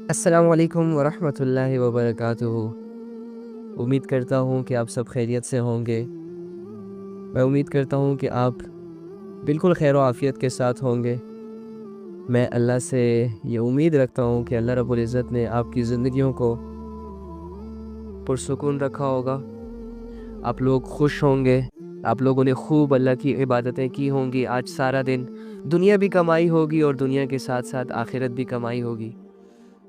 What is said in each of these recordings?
السلام علیکم ورحمۃ اللہ وبرکاتہ۔ امید کرتا ہوں کہ آپ سب خیریت سے ہوں گے۔ میں امید کرتا ہوں کہ آپ بالکل خیر و عافیت کے ساتھ ہوں گے۔ میں اللہ سے یہ امید رکھتا ہوں کہ اللہ رب العزت نے آپ کی زندگیوں کو پرسکون رکھا ہوگا، آپ لوگ خوش ہوں گے، آپ لوگوں نے خوب اللہ کی عبادتیں کی ہوں گی۔ آج سارا دن دنیا بھی کمائی ہوگی اور دنیا کے ساتھ ساتھ آخرت بھی کمائی ہوگی۔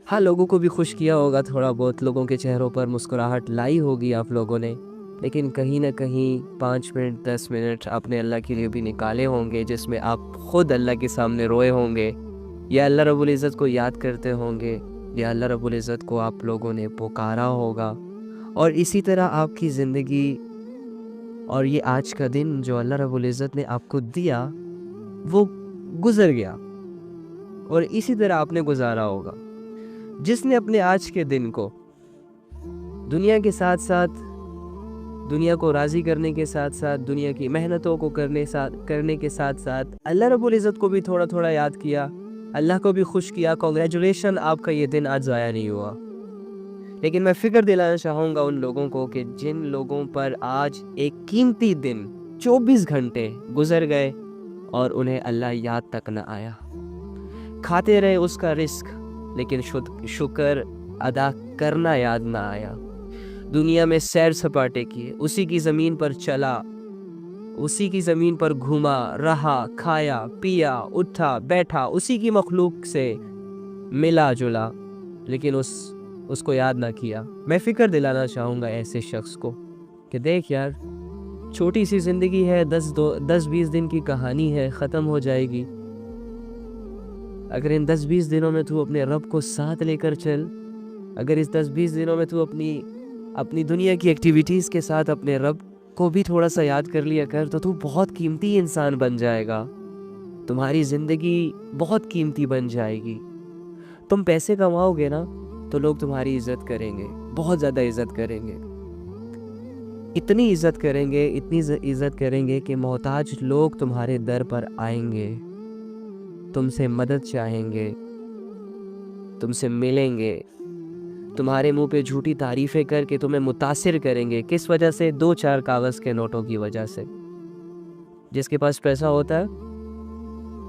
ہاں، لوگوں کو بھی خوش کیا ہوگا، تھوڑا بہت لوگوں کے چہروں پر مسکراہٹ لائی ہوگی آپ لوگوں نے، لیکن کہیں نہ کہیں 5 منٹ 10 منٹ آپ نے اللہ کے لیے بھی نکالے ہوں گے، جس میں آپ خود اللہ کے سامنے روئے ہوں گے، یا اللہ رب العزت کو یاد کرتے ہوں گے، یا اللہ رب العزت کو آپ لوگوں نے پکارا ہوگا۔ اور اسی طرح آپ کی زندگی اور یہ آج کا دن جو اللہ رب العزت نے آپ کو دیا وہ گزر گیا، اور اسی طرح آپ نے گزارا ہوگا۔ جس نے اپنے آج کے دن کو دنیا کے ساتھ ساتھ، دنیا کو راضی کرنے کے ساتھ ساتھ، دنیا کی محنتوں کو کرنے کے ساتھ ساتھ اللہ رب العزت کو بھی تھوڑا تھوڑا یاد کیا، اللہ کو بھی خوش کیا، کانگریچولیشن، آپ کا یہ دن آج ضائع نہیں ہوا۔ لیکن میں فکر دلانا چاہوں گا ان لوگوں کو کہ جن لوگوں پر آج ایک قیمتی دن 24 گھنٹے گزر گئے اور انہیں اللہ یاد تک نہ آیا، کھاتے رہے اس کا رزق لیکن شکر ادا کرنا یاد نہ آیا، دنیا میں سیر سپاٹے کیے، اسی کی زمین پر چلا، اسی کی زمین پر گھوما رہا، کھایا پیا، اٹھا بیٹھا، اسی کی مخلوق سے ملا جلا، لیکن اس کو یاد نہ کیا۔ میں فکر دلانا چاہوں گا ایسے شخص کو کہ دیکھ یار، چھوٹی سی زندگی ہے، 10-20 دن کی کہانی ہے، ختم ہو جائے گی۔ اگر ان 10-20 دنوں میں تو اپنے رب کو ساتھ لے کر چل، اگر اس 10-20 دنوں میں تو اپنی دنیا کی ایکٹیویٹیز کے ساتھ اپنے رب کو بھی تھوڑا سا یاد کر لیا کر، تو بہت قیمتی انسان بن جائے گا، تمہاری زندگی بہت قیمتی بن جائے گی۔ تم پیسے کماؤ گے نا تو لوگ تمہاری عزت کریں گے، بہت زیادہ عزت کریں گے، اتنی عزت کریں گے کہ محتاج لوگ تمہارے در پر آئیں گے، تم سے مدد چاہیں گے، تم سے ملیں گے، تمہارے منہ پہ جھوٹی تعریفیں کر کے تمہیں متاثر کریں گے۔ کس وجہ سے؟ 2-4 کاغذ کے نوٹوں کی وجہ سے۔ جس کے پاس پیسہ ہوتا ہے،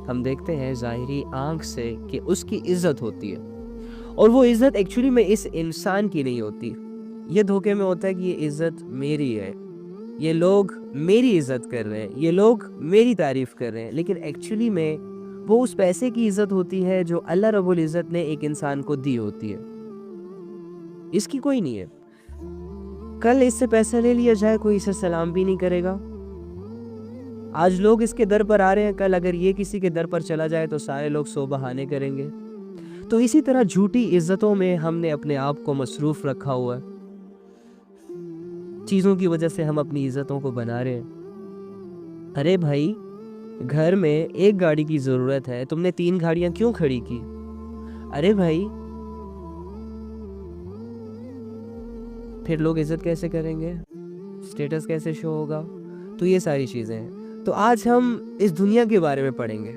ہم دیکھتے ہیں ظاہری آنکھ سے کہ اس کی عزت ہوتی ہے، اور وہ عزت ایکچولی میں اس انسان کی نہیں ہوتی، یہ دھوکے میں ہوتا ہے کہ یہ عزت میری ہے، یہ لوگ میری عزت کر رہے ہیں، یہ لوگ میری تعریف کر رہے ہیں، لیکن ایکچولی میں وہ اس پیسے کی عزت ہوتی ہے جو اللہ رب العزت نے ایک انسان کو دی ہوتی ہے، اس کی کوئی نہیں ہے۔ کل اس سے پیسہ لے لیا جائے، کوئی اسے سلام بھی نہیں کرے گا۔ آج لوگ اس کے در پر آ رہے ہیں، کل اگر یہ کسی کے در پر چلا جائے تو سارے لوگ 100 بہانے کریں گے۔ تو اسی طرح جھوٹی عزتوں میں ہم نے اپنے آپ کو مصروف رکھا ہوا ہے، چیزوں کی وجہ سے ہم اپنی عزتوں کو بنا رہے ہیں۔ ارے بھائی، گھر میں ایک گاڑی کی ضرورت ہے، تم نے 3 گاڑیاں کیوں کھڑی کی؟ ارے بھائی، پھر لوگ عزت کیسے کریں گے؟ سٹیٹس کیسے شو ہوگا؟ تو یہ ساری چیزیں ہیں۔ تو آج ہم اس دنیا کے بارے میں پڑھیں گے،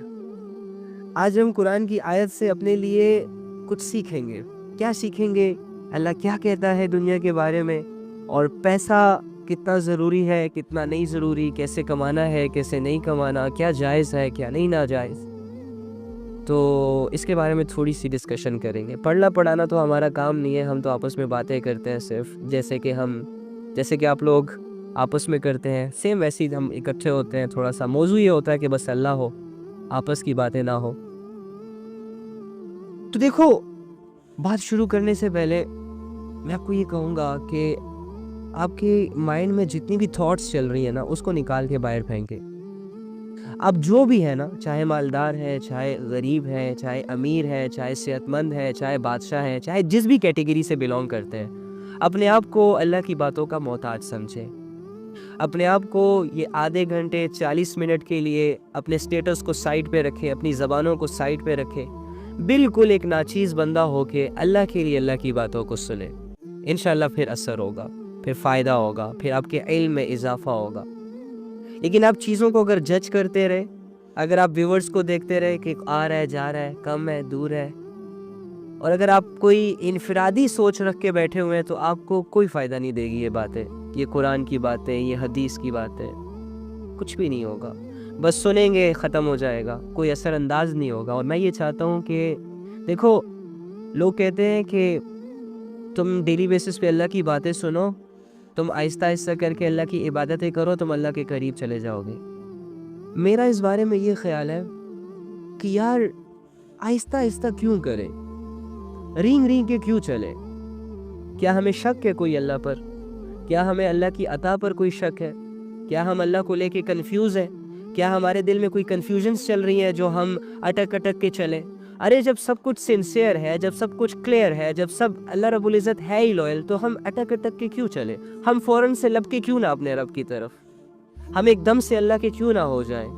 آج ہم قرآن کی آیت سے اپنے لیے کچھ سیکھیں گے۔ کیا سیکھیں گے؟ اللہ کیا کہتا ہے دنیا کے بارے میں، اور پیسہ کتنا ضروری ہے، کتنا نہیں ضروری، کیسے کمانا ہے، کیسے نہیں کمانا، کیا جائز ہے، کیا نہیں ناجائز۔ تو اس کے بارے میں تھوڑی سی ڈسکشن کریں گے۔ پڑھنا پڑھانا تو ہمارا کام نہیں ہے، ہم تو آپس میں باتیں کرتے ہیں صرف، جیسے کہ آپ لوگ آپس میں کرتے ہیں، سیم ویسے ہی ہم اکٹھے ہوتے ہیں۔ تھوڑا سا موضوع یہ ہوتا ہے کہ بس اللہ ہو، آپس کی باتیں نہ ہو۔ تو دیکھو، بات شروع کرنے سے پہلے میں آپ کو یہ کہوں گا کہ آپ کے مائنڈ میں جتنی بھی تھاٹس چل رہی ہیں نا، اس کو نکال کے باہر پھینکیں۔ اب جو بھی ہے نا، چاہے مالدار ہے، چاہے غریب ہے، چاہے امیر ہے، چاہے صحت مند ہے، چاہے بادشاہ ہے، چاہے جس بھی کیٹیگری سے بلونگ کرتے ہیں، اپنے آپ کو اللہ کی باتوں کا محتاج سمجھیں۔ اپنے آپ کو یہ آدھے گھنٹے 40 منٹ کے لیے اپنے سٹیٹس کو سائٹ پہ رکھیں، اپنی زبانوں کو سائٹ پہ رکھیں، بالکل ایک ناچیز بندہ ہو کے اللہ کے لیے اللہ کی باتوں کو سنیں۔ انشاءاللہ پھر اثر ہوگا، پھر فائدہ ہوگا، پھر آپ کے علم میں اضافہ ہوگا۔ لیکن آپ چیزوں کو اگر جج کرتے رہے، اگر آپ ویورز کو دیکھتے رہے کہ آ رہا ہے، جا رہا ہے، کم ہے، دور ہے، اور اگر آپ کوئی انفرادی سوچ رکھ کے بیٹھے ہوئے ہیں تو آپ کو کوئی فائدہ نہیں دے گی یہ باتیں، یہ قرآن کی باتیں، یہ حدیث کی باتیں، کچھ بھی نہیں ہوگا، بس سنیں گے ختم ہو جائے گا، کوئی اثر انداز نہیں ہوگا۔ اور میں یہ چاہتا ہوں کہ دیکھو، لوگ کہتے ہیں کہ تم ڈیلی بیسس پہ اللہ کی باتیں سنو، تم آہستہ آہستہ کر کے اللہ کی عبادتیں کرو، تم اللہ کے قریب چلے جاؤ گے۔ میرا اس بارے میں یہ خیال ہے کہ یار آہستہ آہستہ کیوں کریں، رینگ رینگ کے کیوں چلے؟ کیا ہمیں شک ہے کوئی اللہ پر؟ کیا ہمیں اللہ کی عطا پر کوئی شک ہے؟ کیا ہم اللہ کو لے کے کنفیوز ہیں؟ کیا ہمارے دل میں کوئی کنفیوژنس چل رہی ہیں جو ہم اٹک اٹک کے چلیں؟ ارے جب سب کچھ سنسیئر ہے، جب سب کچھ کلیئر ہے، جب سب اللہ رب العزت ہے ہی لوئل، تو ہم اٹک اٹک کے کیوں چلیں؟ ہم فوراً سے لب کے کیوں نہ اپنے رب کی طرف؟ ہم ایک دم سے اللہ کے کیوں نہ ہو جائیں؟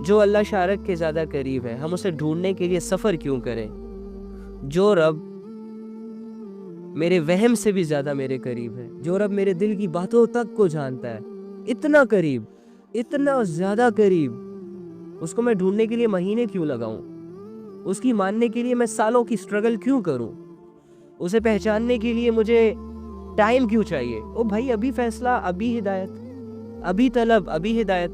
جو اللہ شارک کے زیادہ قریب ہے، ہم اسے ڈھونڈنے کے لیے سفر کیوں کریں؟ جو رب میرے وہم سے بھی زیادہ میرے قریب ہے، جو رب میرے دل کی باتوں تک کو جانتا ہے، اتنا قریب، اتنا زیادہ قریب، اس کو میں ڈھونڈنے کے لیے مہینے کیوں لگاؤں؟ اس کی ماننے کے لیے میں سالوں کی سٹرگل کیوں کروں؟ اسے پہچاننے کے لیے مجھے ٹائم کیوں چاہیے؟ او بھائی، ابھی فیصلہ، ابھی ہدایت، ابھی طلب، ابھی ہدایت،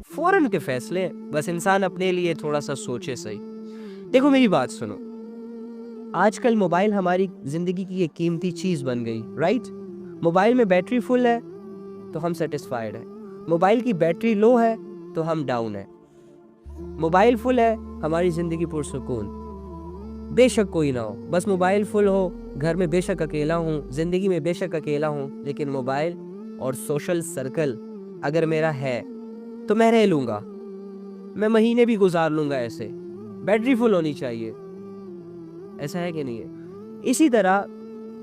فوراً کے فیصلے۔ بس انسان اپنے لیے تھوڑا سا سوچے صحیح۔ دیکھو میری بات سنو، آج کل موبائل ہماری زندگی کی ایک قیمتی چیز بن گئی، رائٹ؟ موبائل میں بیٹری فل ہے تو ہم سیٹسفائیڈ ہیں، موبائل کی بیٹری لو ہے تو ہم ڈاؤن ہیں۔ موبائل فل ہے، ہماری زندگی پرسکون، بے شک کوئی نہ ہو، بس موبائل فل ہو، گھر میں بے شک اکیلا ہوں، زندگی میں بے شک اکیلا ہوں، لیکن موبائل اور سوشل سرکل اگر میرا ہے تو میں رہ لوں گا، میں مہینے بھی گزار لوں گا ایسے۔ بیٹری فل ہونی چاہیے، ایسا ہے کہ نہیں ہے؟ اسی طرح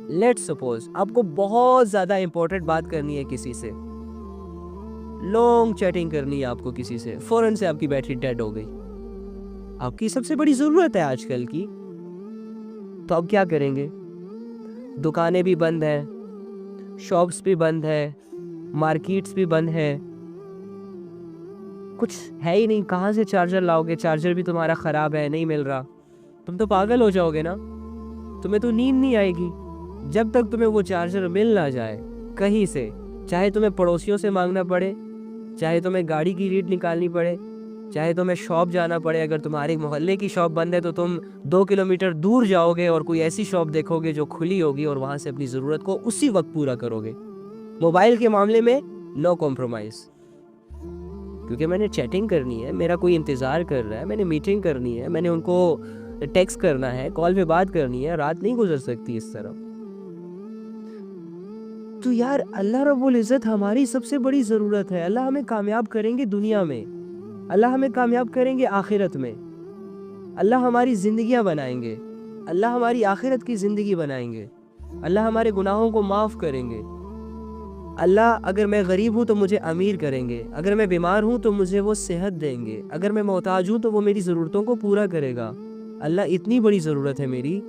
لیٹ سپوز آپ کو بہت زیادہ امپورٹنٹ بات کرنی ہے کسی سے، لانگ چیٹنگ کرنی ہے آپ کو کسی سے، فوراً سے آپ کی بیٹری ڈیڈ ہو گئی، آپ کی سب سے بڑی ضرورت ہے آج کل کی، تو اب کیا کریں گے؟ دکانیں بھی بند ہیں، شاپس بھی بند ہیں، مارکیٹس بھی بند ہیں، کچھ ہے ہی نہیں، کہاں سے چارجر لاؤ گے؟ چارجر بھی تمہارا خراب ہے، نہیں مل رہا، تم تو پاگل ہو جاؤ گے نا، تمہیں تو نیند نہیں آئے گی جب تک تمہیں وہ چارجر مل نہ جائے کہیں سے، چاہے تمہیں پڑوسیوں سے مانگنا پڑے، چاہے تمہیں گاڑی کی ریٹ نکالنی پڑے، چاہے تمہیں شاپ جانا پڑے، اگر تمہارے محلے کی شاپ بند ہے تو تم 2 کلومیٹر دور جاؤ گے اور کوئی ایسی شاپ دیکھو گے جو کھلی ہوگی اور وہاں سے اپنی ضرورت کو اسی وقت پورا کرو گے۔ موبائل کے معاملے میں نو کمپرومائز، کیونکہ میں نے چیٹنگ کرنی ہے، میرا کوئی انتظار کر رہا ہے، میں نے میٹنگ کرنی ہے، میں نے ان کو ٹیکسٹ کرنا ہے، کال پہ بات کرنی ہے، رات نہیں گزر سکتی اس طرح۔ تو یار اللہ رب العزت ہماری سب سے بڑی ضرورت ہے، اللہ ہمیں کامیاب کریں گے دنیا میں، اللہ ہمیں کامیاب کریں گے آخرت میں، اللہ ہماری زندگیاں بنائیں گے، اللہ ہماری آخرت کی زندگی بنائیں گے، اللہ ہمارے گناہوں کو معاف کریں گے، اللہ اگر میں غریب ہوں تو مجھے امیر کریں گے، اگر میں بیمار ہوں تو مجھے وہ صحت دیں گے، اگر میں محتاج ہوں تو وہ میری ضرورتوں کو پورا کرے گا۔ اللہ اتنی بڑی ضرورت ہے میری،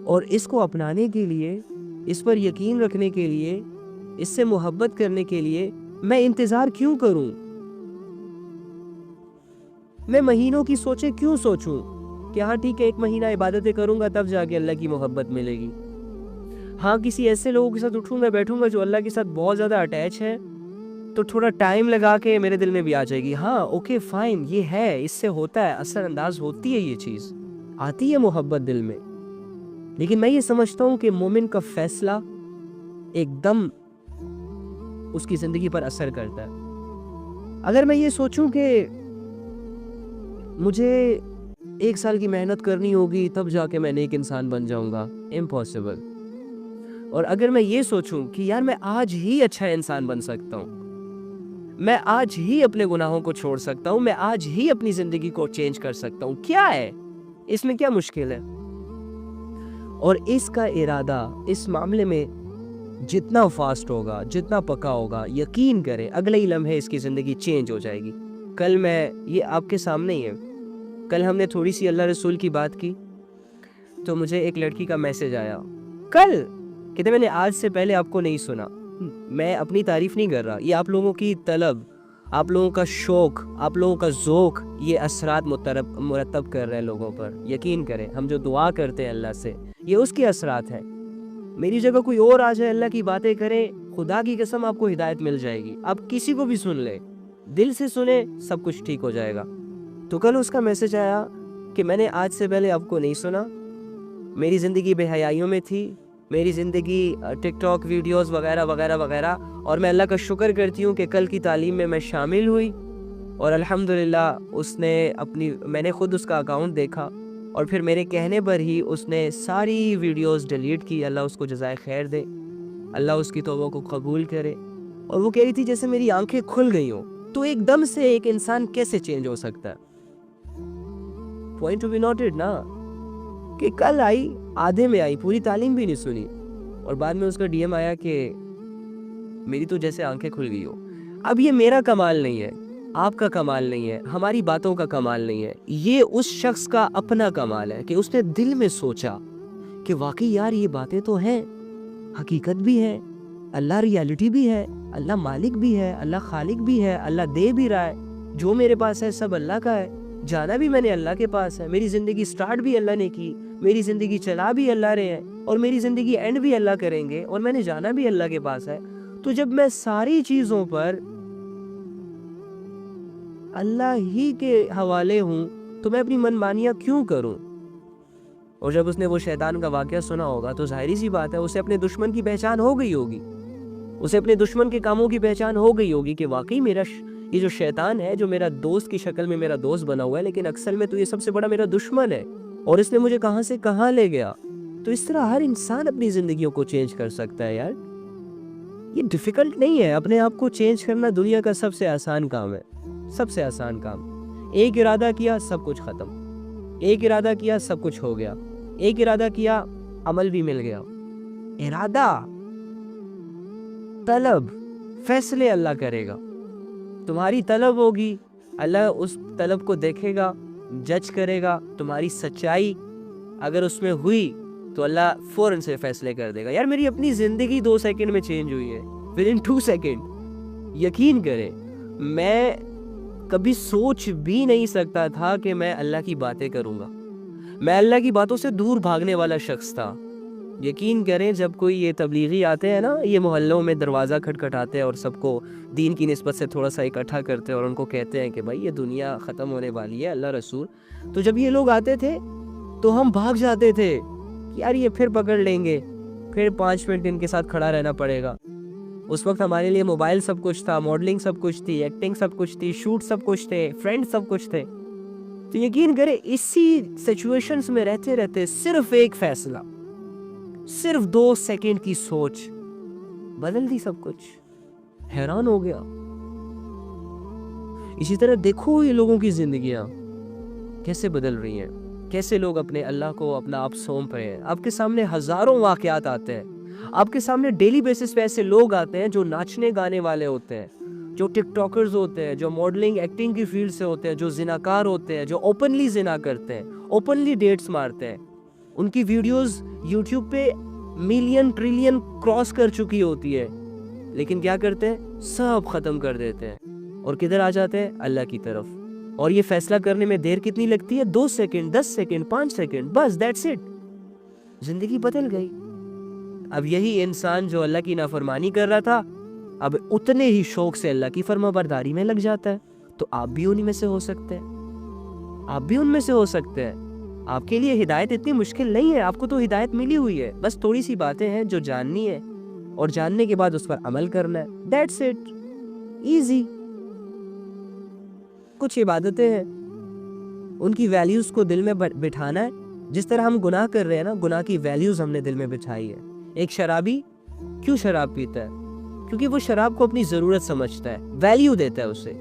اور اس کو اپنانے کے لیے، اس پر یقین رکھنے کے لیے، اس سے محبت کرنے کے لیے میں انتظار کیوں کروں؟ میں مہینوں کی سوچیں کیوں سوچوں کہ ہاں ٹھیک ہے 1 مہینہ عبادتیں کروں گا تب جا کے اللہ کی محبت ملے گی، ہاں کسی ایسے لوگوں کے ساتھ اٹھوں گا بیٹھوں گا جو اللہ کے ساتھ بہت زیادہ اٹیچ ہے تو تھوڑا ٹائم لگا کے میرے دل میں بھی آ جائے گی، ہاں اوکے فائن، یہ ہے، اس سے ہوتا ہے، اثر انداز ہوتی ہے، یہ چیز آتی ہے محبت دل میں۔ لیکن میں یہ سمجھتا ہوں کہ مومن کا فیصلہ ایک دم اس کی زندگی پر اثر کرتا ہے۔ اگر میں یہ سوچوں کہ مجھے 1 سال کی محنت کرنی ہوگی تب جا کے میں نیک انسان بن جاؤں گا، امپاسبل۔ اور اگر میں یہ سوچوں کہ یار میں آج ہی اچھا انسان بن سکتا ہوں، میں آج ہی اپنے گناہوں کو چھوڑ سکتا ہوں، میں آج ہی اپنی زندگی کو چینج کر سکتا ہوں، کیا ہے اس میں، کیا مشکل ہے؟ اور اس کا ارادہ اس معاملے میں جتنا فاسٹ ہوگا، جتنا پکا ہوگا، یقین کریں اگلے ہی لمحے اس کی زندگی چینج ہو جائے گی۔ کل میں، یہ آپ کے سامنے ہی ہے، کل ہم نے تھوڑی سی اللہ رسول کی بات کی تو مجھے ایک لڑکی کا میسج آیا، کل کہتے میں نے آج سے پہلے آپ کو نہیں سنا، میں اپنی تعریف نہیں کر رہا، یہ آپ لوگوں کی طلب، آپ لوگوں کا شوق، آپ لوگوں کا ذوق، یہ اثرات مرتب کر رہے ہیں لوگوں پر. یقین کریں ہم جو دعا کرتے ہیں اللہ سے یہ اس کے اثرات ہیں. میری جگہ کوئی اور آ جائے اللہ کی باتیں کرے، خدا کی قسم آپ کو ہدایت مل جائے گی. آپ کسی کو بھی سن لے، دل سے سنے، سب کچھ ٹھیک ہو جائے گا. تو کل اس کا میسج آیا کہ میں نے آج سے پہلے آپ کو نہیں سنا، میری زندگی بے حیائیوں میں تھی، میری زندگی ٹک ٹاک ویڈیوز وغیرہ وغیرہ وغیرہ، اور میں اللہ کا شکر کرتی ہوں کہ کل کی تعلیم میں شامل ہوئی. اور الحمدللہ میں نے خود اس کا اکاؤنٹ دیکھا، اور پھر میرے کہنے پر ہی اس نے ساری ویڈیوز ڈیلیٹ کی. اللہ اس کو جزائے خیر دے، اللہ اس کی توبہ کو قبول کرے. اور وہ کہہ رہی تھی جیسے میری آنکھیں کھل گئی ہوں. تو ایک دم سے ایک انسان کیسے چینج ہو سکتا ہے؟ پوائنٹ ٹو بی نوٹڈ نا، کہ کل آئی، آدھے میں آئی، پوری تعلیم بھی نہیں سنی، اور بعد میں اس کا ڈی ایم آیا کہ میری تو جیسے آنکھیں کھل گئی ہو. اب یہ میرا کمال نہیں ہے، آپ کا کمال نہیں ہے، ہماری باتوں کا کمال نہیں ہے، یہ اس شخص کا اپنا کمال ہے کہ اس نے دل میں سوچا کہ واقعی یار یہ باتیں تو ہیں، حقیقت بھی ہے، اللہ ریالٹی بھی ہے، اللہ مالک بھی ہے، اللہ خالق بھی ہے، اللہ دے بھی رہا ہے، جو میرے پاس ہے سب اللہ کا ہے، جانا بھی میں نے اللہ کے پاس ہے، میری زندگی سٹارٹ بھی اللہ نے کی، میری زندگی چلا بھی اللہ رہے ہیں، اور میری زندگی اینڈ بھی اللہ کریں گے، اور میں نے جانا بھی اللہ کے پاس ہے. تو جب میں ساری چیزوں پر اللہ ہی کے حوالے ہوں تو میں اپنی منمانیاں کیوں کروں؟ اور جب اس نے وہ شیطان کا واقعہ سنا ہوگا تو ظاہری سی بات ہے اسے اپنے دشمن کی پہچان ہو گئی ہوگی، اسے اپنے دشمن کے کاموں کی پہچان ہو گئی ہوگی کہ واقعی یہ جو شیطان ہے جو میرا دوست کی شکل میں میرا دوست بنا ہوا ہے، لیکن اکثر میں تو یہ سب سے بڑا میرا دشمن ہے، اور اس نے مجھے کہاں سے کہاں لے گیا. تو اس طرح ہر انسان اپنی زندگیوں کو چینج کر سکتا ہے. یار یہ ڈیفیکلٹ نہیں ہے، اپنے آپ کو چینج کرنا دنیا کا سب سے آسان کام ہے، سب سے آسان کام. ایک ارادہ کیا سب کچھ ختم، ایک ارادہ کیا سب کچھ ہو گیا، ایک ارادہ کیا عمل بھی مل گیا. ارادہ، طلب، فیصلے اللہ کرے گا. تمہاری طلب ہوگی، اللہ اس طلب کو دیکھے گا، جج کرے گا. تمہاری سچائی اگر اس میں ہوئی تو اللہ فوراً سے فیصلے کر دے گا. یار میری اپنی زندگی 2 سیکنڈ میں چینج ہوئی ہے، within 2 سیکنڈ. یقین کریں میں کبھی سوچ بھی نہیں سکتا تھا کہ میں اللہ کی باتیں کروں گا. میں اللہ کی باتوں سے دور بھاگنے والا شخص تھا. یقین کریں جب کوئی یہ تبلیغی آتے ہیں نا، یہ محلوں میں دروازہ کھٹکھٹاتے ہیں اور سب کو دین کی نسبت سے تھوڑا سا اکٹھا کرتے ہیں اور ان کو کہتے ہیں کہ بھائی یہ دنیا ختم ہونے والی ہے، اللہ رسول. تو جب یہ لوگ آتے تھے تو ہم بھاگ جاتے تھے کہ یار یہ پھر پکڑ لیں گے، پھر 5 منٹ ان کے ساتھ کھڑا رہنا پڑے گا. اس وقت ہمارے لیے موبائل سب کچھ تھا، ماڈلنگ سب کچھ تھی، ایکٹنگ سب کچھ تھی، شوٹ سب کچھ تھے، فرینڈ سب کچھ تھے. تو یقین کریں اسی سچویشنز میں رہتے رہتے صرف ایک فیصلہ، صرف 2 سیکنڈ کی سوچ بدل دی سب کچھ. حیران ہو گیا. اسی طرح دیکھو یہ لوگوں کی زندگیاں کیسے بدل رہی ہیں، کیسے لوگ اپنے اللہ کو اپنا آپ سونپ رہے ہیں. آپ کے سامنے ہزاروں واقعات آتے ہیں، آپ کے سامنے ڈیلی بیسس پہ ایسے لوگ آتے ہیں جو ناچنے گانے والے ہوتے ہیں، جو ٹک ٹاکرز ہوتے ہیں، جو ماڈلنگ ایکٹنگ کی فیلڈ سے ہوتے ہیں، جو زناکار ہوتے ہیں، جو اوپنلی زنا کرتے ہیں، اوپنلی ڈیٹس مارتے ہیں. ان کی ویڈیوز یوٹیوب پہ ملین ٹریلین کراس کر چکی ہوتی ہے، لیکن کیا کرتے ہیں؟ سب ختم کر دیتے ہیں اور کدھر آ جاتے ہیں؟ اللہ کی طرف. اور یہ فیصلہ کرنے میں دیر کتنی لگتی ہے؟ 2 سیکنڈ، 10 سیکنڈ، 5 سیکنڈ، بس دیٹس اٹ. زندگی بدل گئی. اب یہی انسان جو اللہ کی نافرمانی کر رہا تھا اب اتنے ہی شوق سے اللہ کی فرما برداری میں لگ جاتا ہے. تو آپ بھی انہی میں سے ہو سکتے ہیں، آپ بھی ان میں سے ہو سکتے ہیں. آپ کے لیے ہدایت اتنی مشکل نہیں ہے، آپ کو تو ہدایت ملی ہوئی ہے، بس تھوڑی سی باتیں ہیں جو جاننی ہے اور جاننے کے بعد اس پر عمل کرنا ہے. That's it, easy. کچھ عبادتیں ہیں ان کی ویلیوز کو دل میں بٹھانا ہے. جس طرح ہم گناہ کر رہے ہیں نا، گناہ کی ویلیوز ہم نے دل میں بٹھائی ہے. ایک شرابی کیوں شراب پیتا ہے؟ کیونکہ وہ شراب کو اپنی ضرورت سمجھتا ہے، ویلیو دیتا ہے اسے.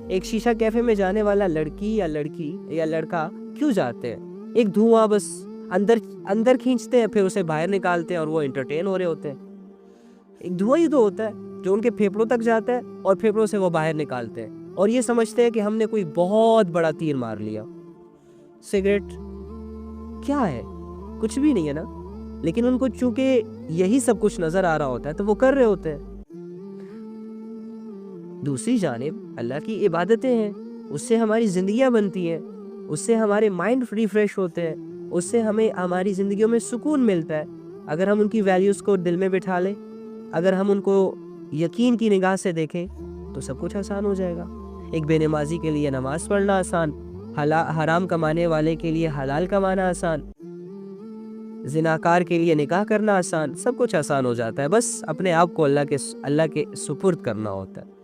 ایک شیشہ کیفے میں جانے والا لڑکی یا لڑکا کیوں جاتے ہیں؟ ایک دھواں بس اندر کھینچتے ہیں، پھر اسے باہر نکالتے ہیں اور وہ انٹرٹین ہو رہے ہوتے ہیں. ایک دھواں ہی تو ہوتا ہے جو ان کے پھیپڑوں تک جاتا ہے اور پھیپڑوں سے وہ باہر نکالتے ہیں اور یہ سمجھتے ہیں کہ ہم نے کوئی بہت بڑا تیر مار لیا. سگریٹ کیا ہے؟ کچھ بھی نہیں ہے نا، لیکن ان کو چونکہ یہی سب کچھ نظر آ رہا ہوتا ہے تو وہ کر رہے ہوتے ہیں. دوسری جانب اللہ کی عبادتیں ہیں، اس سے ہماری زندگیاں بنتی ہیں، اس سے ہمارے مائنڈ ریفریش ہوتے ہیں، اس سے ہمیں ہماری زندگیوں میں سکون ملتا ہے۔ اگر ہم ان کی ویلیوز کو دل میں بٹھا لیں، اگر ہم ان کو یقین کی نگاہ سے دیکھیں تو سب کچھ آسان ہو جائے گا۔ ایک بے نمازی کے لیے نماز پڑھنا آسان، حرام کمانے والے کے لیے حلال کمانا آسان، زناکار کے لیے نکاح کرنا آسان، سب کچھ آسان ہو جاتا ہے، بس اپنے آپ کو اللہ کے سپرد کرنا ہوتا ہے۔